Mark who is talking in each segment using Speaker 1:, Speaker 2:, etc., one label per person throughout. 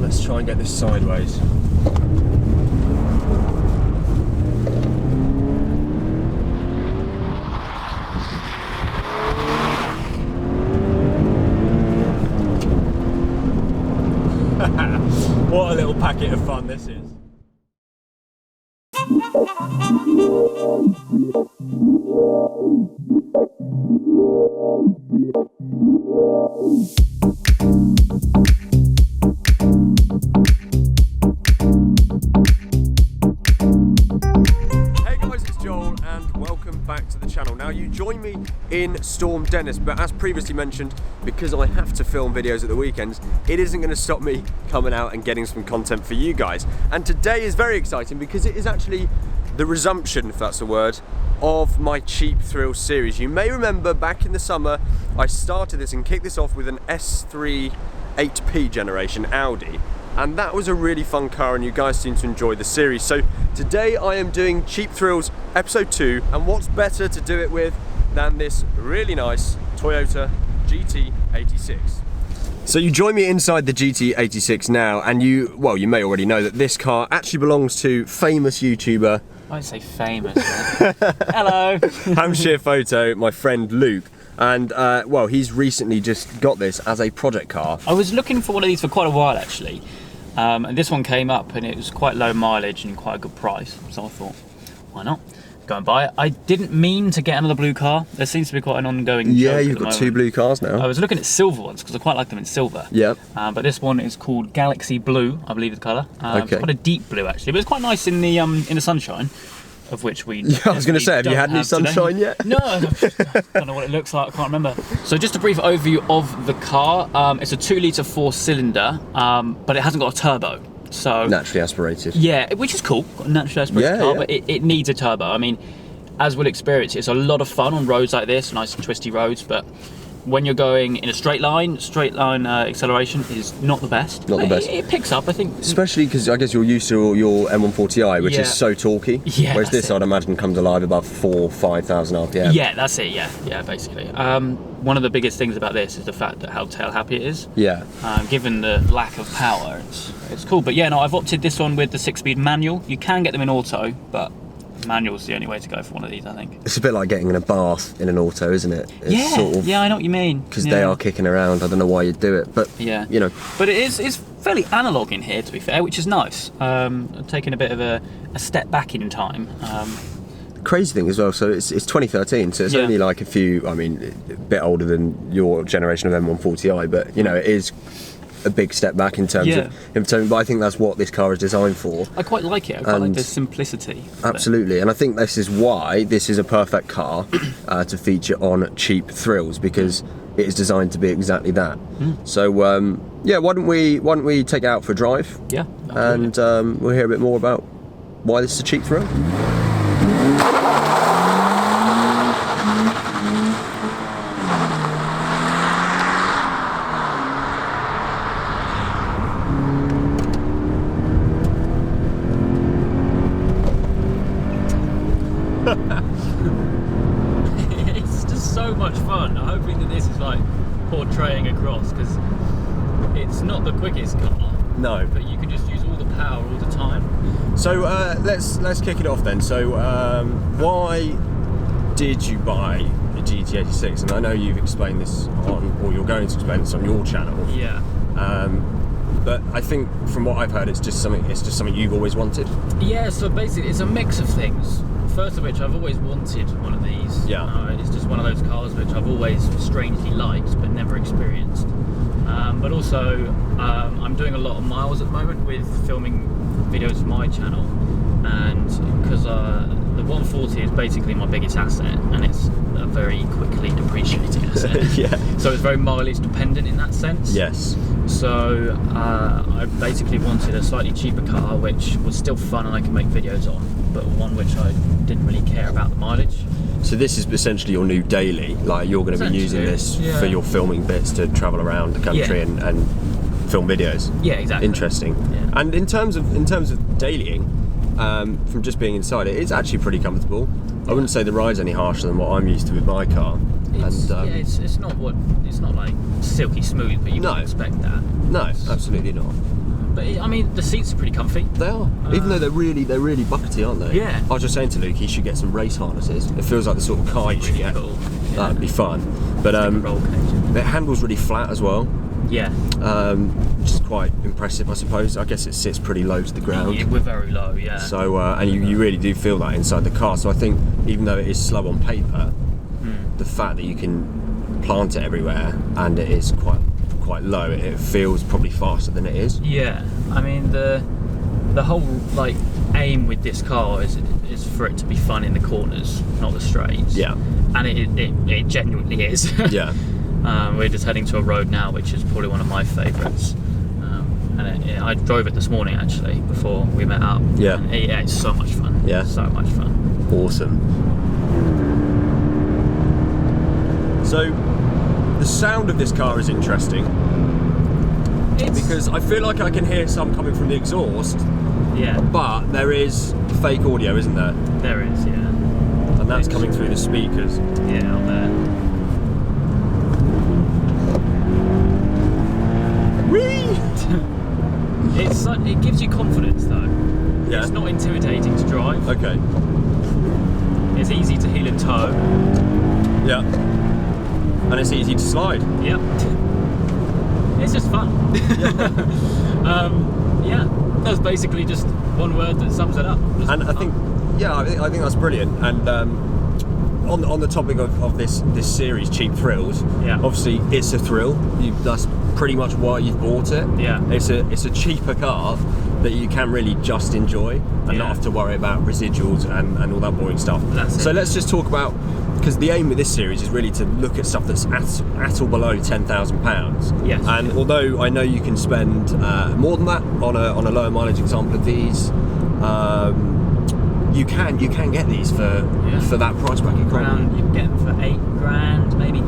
Speaker 1: let's try and get this sideways. What a little packet of fun this is. Back to the channel. Now, you join me in Storm Dennis, but as previously mentioned, because I have to film videos at the weekends, it isn't going to stop me coming out and getting some content for you guys. And today is very exciting because it is actually the resumption, if that's a word, of my Cheap Thrills series. You may remember back in the summer I started this and kicked this off with an S3 8P generation Audi, and that was a really fun car and you guys seem to enjoy the series. So today I am doing Cheap Thrills episode 2, and what's better to do it with than this really nice Toyota GT86. So you join me inside the GT86 now, and you may already know that this car actually belongs to famous YouTuber.
Speaker 2: I won't say famous. Hello.
Speaker 1: Hampshire Photo, my friend Luke. And he's recently just got this as a project car.
Speaker 2: I was looking for one of these for quite a while actually, and this one came up and it was quite low mileage and quite a good price, so I thought, why not? Go and buy it. I didn't mean to get another blue car. There seems to be quite an ongoing joke.
Speaker 1: Yeah, you've got two blue cars now.
Speaker 2: I was looking at silver ones because I quite like them in silver.
Speaker 1: Yeah.
Speaker 2: But this one is called Galaxy Blue, I believe the colour.
Speaker 1: Okay.
Speaker 2: It's quite a deep blue actually, but it's quite nice in the sunshine, of which we.
Speaker 1: Yeah, I was going to say, have you had any sunshine yet?
Speaker 2: No, I don't know what it looks like. I can't remember. So just a brief overview of the car. It's a 2-litre 4-cylinder, but it hasn't got a turbo. So
Speaker 1: naturally aspirated.
Speaker 2: Yeah, which is cool. Got a naturally aspirated car,
Speaker 1: yeah.
Speaker 2: But it needs a turbo. I mean, as we'll experience, it's a lot of fun on roads like this, nice and twisty roads, but when you're going in a straight line acceleration is not the best.
Speaker 1: Not the best.
Speaker 2: It picks up, I think.
Speaker 1: Especially because I guess you're used to your M140i, which is so torquey.
Speaker 2: Yeah,
Speaker 1: whereas this, I'd imagine, comes alive above 4,000-5,000 RPM.
Speaker 2: Yeah, that's it. Yeah, basically. One of the biggest things about this is the fact that how tail happy it is.
Speaker 1: Yeah.
Speaker 2: Given the lack of power, it's cool. But yeah, no, I've opted this one with the 6-speed manual. You can get them in auto, but manual's the only way to go for one of these, I think.
Speaker 1: It's a bit like getting in a bath in an auto, isn't it? It's
Speaker 2: yeah, I know what you mean.
Speaker 1: Because they are kicking around. I don't know why you'd do it, but
Speaker 2: yeah,
Speaker 1: you know.
Speaker 2: But it's fairly analog in here, to be fair, which is nice. Taking a bit of a step back in time.
Speaker 1: Crazy thing as well, so it's 2013, so it's only like a bit older than your generation of M140i, but you know, it is a big step back in terms of, but I think that's what this car is designed for.
Speaker 2: I quite like it. I quite like the simplicity.
Speaker 1: Absolutely, and I think this is why this is a perfect car to feature on Cheap Thrills, because it is designed to be exactly that. So why don't we take it out for a drive?
Speaker 2: Yeah,
Speaker 1: and we'll hear a bit more about why this is a cheap thrill.
Speaker 2: It's just so much fun. I'm hoping that this is like portraying across, because it's not the quickest car.
Speaker 1: No,
Speaker 2: but you can just use all the power all the time.
Speaker 1: So let's kick it off then. So why did you buy a GT86? And I know you've explained this or you're going to explain this on your channel.
Speaker 2: Yeah.
Speaker 1: But I think from what I've heard, it's just something you've always wanted.
Speaker 2: Yeah. So basically, it's a mix of things. First of which, I've always wanted one of these.
Speaker 1: Yeah.
Speaker 2: It's just one of those cars which I've always strangely liked but never experienced. But also, I'm doing a lot of miles at the moment with filming videos for my channel, and because the 140 is basically my biggest asset, and it's a very quickly depreciating asset.
Speaker 1: Yeah.
Speaker 2: So it's very mileage dependent in that sense.
Speaker 1: Yes.
Speaker 2: So I basically wanted a slightly cheaper car which was still fun and I could make videos on, but one which I didn't really care about the mileage.
Speaker 1: So this is essentially your new daily, like you're going to be using this for your filming bits to travel around the country and film videos.
Speaker 2: Yeah, exactly.
Speaker 1: Interesting.
Speaker 2: Yeah.
Speaker 1: And in terms of dailying, from just being inside it, it's actually pretty comfortable. I wouldn't say the ride's any harsher than what I'm used to with my car.
Speaker 2: It's not like silky smooth, but you don't expect that.
Speaker 1: No, absolutely not.
Speaker 2: but I mean, the seats are pretty comfy.
Speaker 1: They are, even though they're really buckety, aren't they?
Speaker 2: Yeah.
Speaker 1: I was just saying to Luke, he should get some race harnesses. It feels like the sort of car you should get.
Speaker 2: Cool. Yeah.
Speaker 1: That'd be fun. But
Speaker 2: Roll cage.
Speaker 1: it handles really flat as well.
Speaker 2: Yeah.
Speaker 1: Which is quite impressive, I suppose. I guess it sits pretty low to the ground.
Speaker 2: Yeah, we're very low, yeah.
Speaker 1: So, and you really do feel that inside the car. So I think, even though it is slow on paper, the fact that you can plant it everywhere and it is quite low, it feels probably faster than it is.
Speaker 2: Yeah, I mean the whole like aim with this car is for it to be fun in the corners, not the straights.
Speaker 1: Yeah.
Speaker 2: And it genuinely is.
Speaker 1: Yeah.
Speaker 2: We're just heading to a road now, which is probably one of my favourites. And I drove it this morning actually before we met up.
Speaker 1: Yeah.
Speaker 2: And it's so much fun.
Speaker 1: Yeah.
Speaker 2: So much fun.
Speaker 1: Awesome. So, the sound of this car is interesting because I feel like I can hear some coming from the exhaust,
Speaker 2: Yeah.
Speaker 1: but there is fake audio, isn't there?
Speaker 2: There is, yeah.
Speaker 1: And that's coming through the speakers.
Speaker 2: Yeah, out there.
Speaker 1: Whee!
Speaker 2: It gives you confidence though.
Speaker 1: Yeah.
Speaker 2: It's not intimidating to drive.
Speaker 1: Okay.
Speaker 2: It's easy to heel and tow.
Speaker 1: Yeah. And it's easy to slide.
Speaker 2: Yep. It's just fun. Yeah. That's basically just one word that sums it up. Just
Speaker 1: And I
Speaker 2: fun.
Speaker 1: think that's brilliant. And on the topic of this series, Cheap Thrills,
Speaker 2: Yeah.
Speaker 1: obviously it's a thrill. That's pretty much why you've bought it.
Speaker 2: Yeah.
Speaker 1: It's a cheaper car that you can really just enjoy and not have to worry about residuals and all that boring stuff.
Speaker 2: That's
Speaker 1: so
Speaker 2: it.
Speaker 1: let's just talk about, because the aim with this series is really to look at stuff that's at or below £10,000.
Speaker 2: Yes.
Speaker 1: And although I know you can spend more than that on a lower mileage example of these, you can get these for that price bracket.
Speaker 2: Around, you can get them for £8,000 maybe.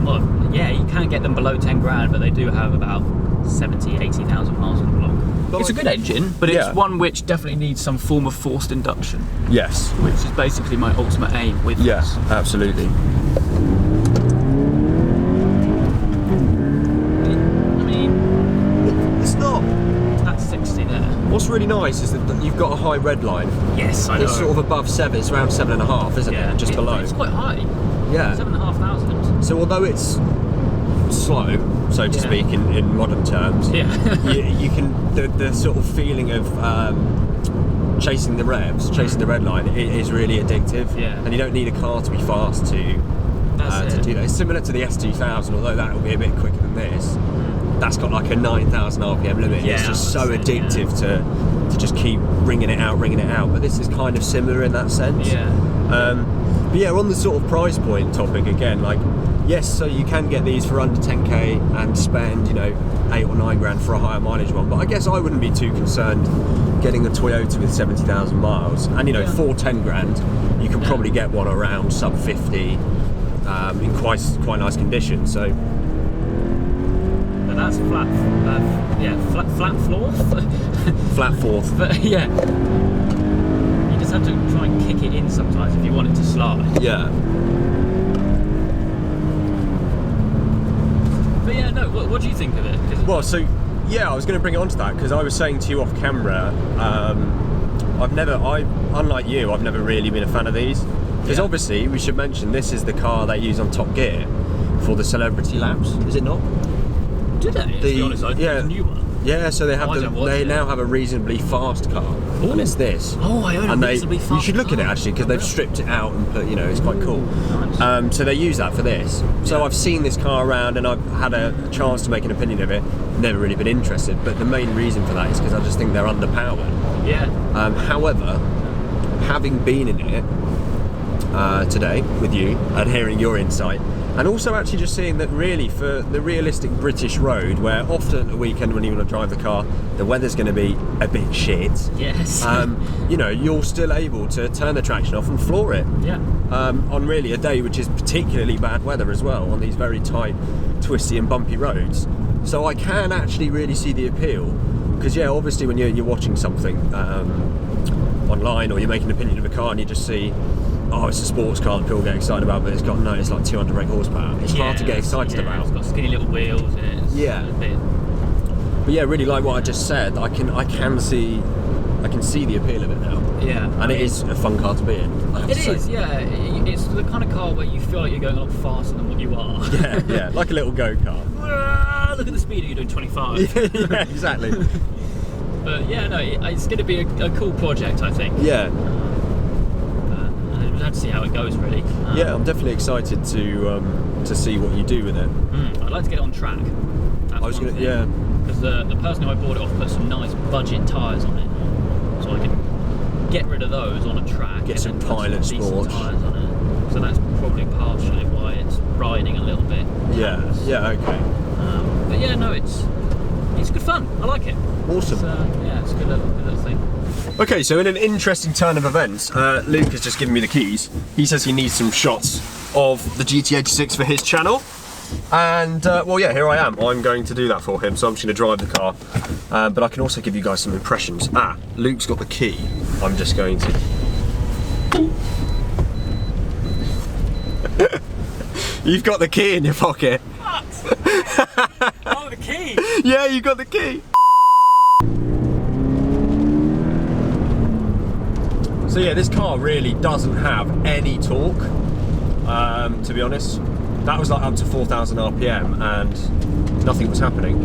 Speaker 2: Well, yeah, you can get them below £10,000, but they do have about 80,000 miles on the clock.
Speaker 1: But
Speaker 2: It's a good engine, but
Speaker 1: Yeah.
Speaker 2: it's one which definitely needs some form of forced induction,
Speaker 1: Yes.
Speaker 2: which is basically my ultimate aim with
Speaker 1: Yeah,
Speaker 2: this.
Speaker 1: absolutely.
Speaker 2: I mean,
Speaker 1: It's not.
Speaker 2: that's 60 there.
Speaker 1: What's really nice is that you've got a high red line.
Speaker 2: Yes, I know.
Speaker 1: It's sort of above 7. It's around 7.5, isn't it? Just below.
Speaker 2: It's quite high.
Speaker 1: Yeah.
Speaker 2: 7,500.
Speaker 1: So although it's slow, so to
Speaker 2: Yeah.
Speaker 1: speak, in modern terms,
Speaker 2: Yeah.
Speaker 1: you can the sort of feeling of chasing the revs, chasing the red line, it is really addictive.
Speaker 2: Yeah.
Speaker 1: And you don't need a car to be fast to
Speaker 2: That's it.
Speaker 1: do that. It's similar to the S2000, although that will be a bit quicker than this. That's got like a 9,000 RPM limit.
Speaker 2: Yeah,
Speaker 1: it's just so
Speaker 2: that's it,
Speaker 1: addictive to just keep ringing it out. But this is kind of similar in that sense.
Speaker 2: Yeah.
Speaker 1: But yeah, on the sort of price point topic again, like, yes, so you can get these for under 10k and spend, £8 or £9 for a higher mileage one. But I guess I wouldn't be too concerned getting a Toyota with 70,000 miles. And for £10,000, you can probably get one around sub 50 in quite nice condition. So.
Speaker 2: But that's flat floor.
Speaker 1: Flat fourth.
Speaker 2: But yeah, you just have to try and kick it in sometimes if you want it to slide.
Speaker 1: Yeah.
Speaker 2: But yeah, no. What do you think of it? 'Cause
Speaker 1: Well, so yeah, I was going to bring it onto that because I was saying to you off camera, unlike you, I've never really been a fan of these. Because
Speaker 2: Yeah.
Speaker 1: obviously, we should mention this is the car they use on Top Gear for the celebrity laps, is it not?
Speaker 2: did they? To be honest, I think it's a new one.
Speaker 1: Yeah, so they
Speaker 2: I don't watch
Speaker 1: they
Speaker 2: it.
Speaker 1: now have a reasonably fast car,
Speaker 2: Ooh.
Speaker 1: and it's this.
Speaker 2: Oh, I own a
Speaker 1: and
Speaker 2: reasonably fast
Speaker 1: You should look at it
Speaker 2: car.
Speaker 1: actually because they've stripped it out and put, it's quite cool.
Speaker 2: Nice.
Speaker 1: So they use that for this. So I've seen this car around and I've had a chance to make an opinion of it. Never really been interested, but the main reason for that is because I just think they're underpowered.
Speaker 2: Yeah.
Speaker 1: However, having been in it today with you and hearing your insight, and also actually just seeing that really for the realistic British road, where often at the weekend when you want to drive the car, the weather's going to be a bit shit.
Speaker 2: Yes.
Speaker 1: You're still able to turn the traction off and floor it.
Speaker 2: Yeah.
Speaker 1: On really a day which is particularly bad weather as well, on these very tight, twisty and bumpy roads. So I can actually really see the appeal, because obviously when you're watching something online or you're making an opinion of a car and you just see, oh, it's a sports car that people get excited about, but it's got it's like 200 brake horsepower. It's hard to get excited about.
Speaker 2: It's got skinny little wheels and it's
Speaker 1: Yeah.
Speaker 2: a bit.
Speaker 1: But yeah, really like what I just said. I can see the appeal of it now.
Speaker 2: Yeah.
Speaker 1: And it is a fun car to be in.
Speaker 2: It is, yeah. It's the kind of car where you feel like you're going a lot faster than what you are.
Speaker 1: Yeah, like a little go-kart.
Speaker 2: Look at the speed, you're doing 25.
Speaker 1: Yeah, exactly.
Speaker 2: But yeah, no, it's going to be a cool project, I think.
Speaker 1: Yeah.
Speaker 2: We'll have to see how it goes, really.
Speaker 1: Yeah, I'm definitely excited to see what you do with it.
Speaker 2: I'd like to get it on track. Because the person who I bought it off put some nice budget tyres on it, so I can get rid of those on a track.
Speaker 1: Get some pilot
Speaker 2: decent
Speaker 1: sport
Speaker 2: tyres on it. So that's probably partially why it's riding a little bit.
Speaker 1: Yeah, okay.
Speaker 2: But yeah, no, it's good fun. I like it.
Speaker 1: Awesome.
Speaker 2: It's a good little thing.
Speaker 1: Okay, so in an interesting turn of events, Luke has just given me the keys. He says he needs some shots of the GT86 for his channel. And, well, yeah, here I am. I'm going to do that for him, so I'm just going to drive the car. But I can also give you guys some impressions. Luke's got the key. I'm just going to... You've got the key in your pocket.
Speaker 2: What? Oh, the key?
Speaker 1: Yeah, you got the key. So yeah, this car really doesn't have any torque, to be honest. That was like up to 4,000 RPM and nothing was happening.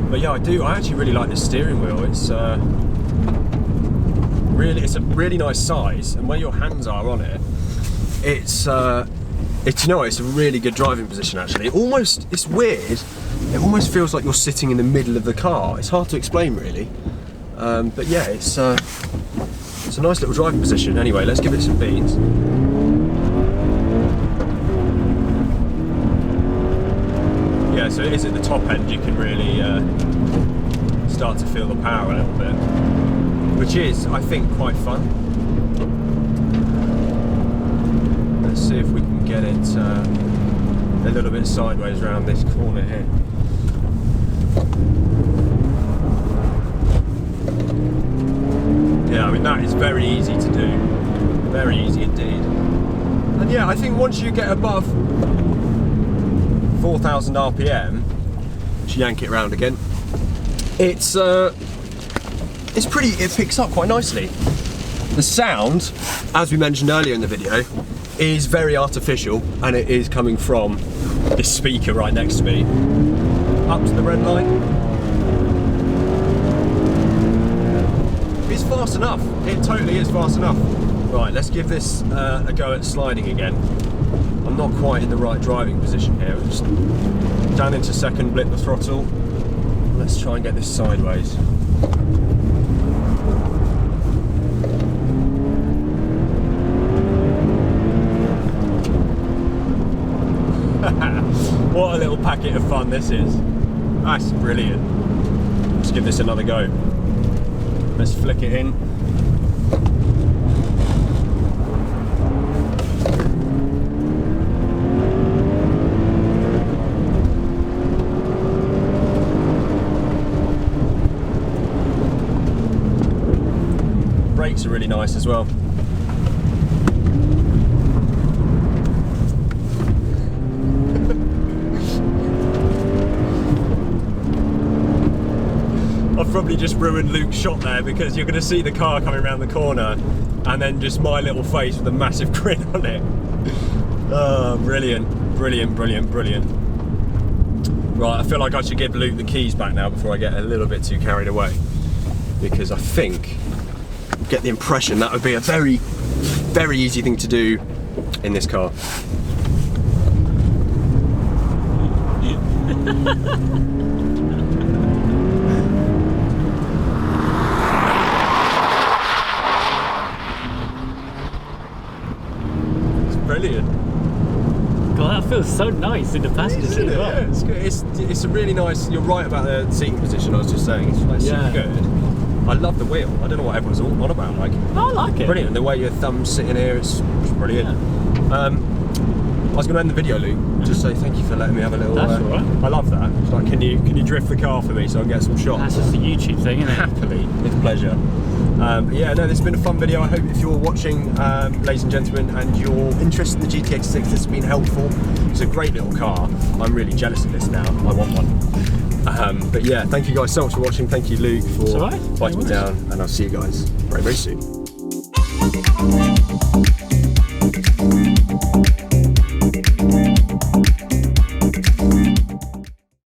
Speaker 1: But yeah, I actually really like this steering wheel. It's a really nice size, and where your hands are on it, it's a really good driving position actually. It's weird. It almost feels like you're sitting in the middle of the car. It's hard to explain really. But yeah, it's a nice little driving position. Anyway, let's give it some beans. Yeah, so it is at the top end. You can really start to feel the power a little bit, which is, I think, quite fun. Let's see if we can get it a little bit sideways around this corner here. Yeah, I mean that is very easy to do, very easy indeed. And yeah, I think once you get above 4,000 RPM, just yank it around again, it picks up quite nicely. The sound, as we mentioned earlier in the video, is very artificial, and it is coming from this speaker right next to me. Up to the red light. It's fast enough. It totally is fast enough. Right, let's give this a go at sliding again. I'm not quite in the right driving position here. Just down into second, blip the throttle. Let's try and get this sideways. What a little packet of fun this is. That's brilliant. Let's give this another go. Let's flick it in. Brakes are really nice as well. I've probably just ruined Luke's shot there, because you're going to see the car coming around the corner and then just my little face with a massive grin on it. Oh, brilliant, brilliant, brilliant, brilliant. Right, I feel like I should give Luke the keys back now before I get a little bit too carried away, because I think, get the impression that would be a very, very easy thing to do in this car. Brilliant.
Speaker 2: God, that feels so nice in the passenger seat as well.
Speaker 1: Yeah, it's good. It's a really nice. You're right about the seating position. I was just saying, it's like super good. I love the wheel. I don't know what everyone's all on about. Like,
Speaker 2: I like it.
Speaker 1: Brilliant. The way your thumb's sitting here, it's brilliant. Yeah. I was going to end the video, Luke. Just say thank you for letting me have a little.
Speaker 2: That's all right.
Speaker 1: I love that. It's like, can you drift the car for me so I can get some shots?
Speaker 2: That's just a YouTube thing, isn't it?
Speaker 1: Happily, with pleasure. But yeah, no, this has been a fun video. I hope if you're watching, ladies and gentlemen, and you're interested in the GT86, this has been helpful. It's a great little car. I'm really jealous of this now. I want one. But yeah, thank you guys so much for watching. Thank you, Luke, for
Speaker 2: It's all right.
Speaker 1: fighting me down, and I'll see you guys very, very soon.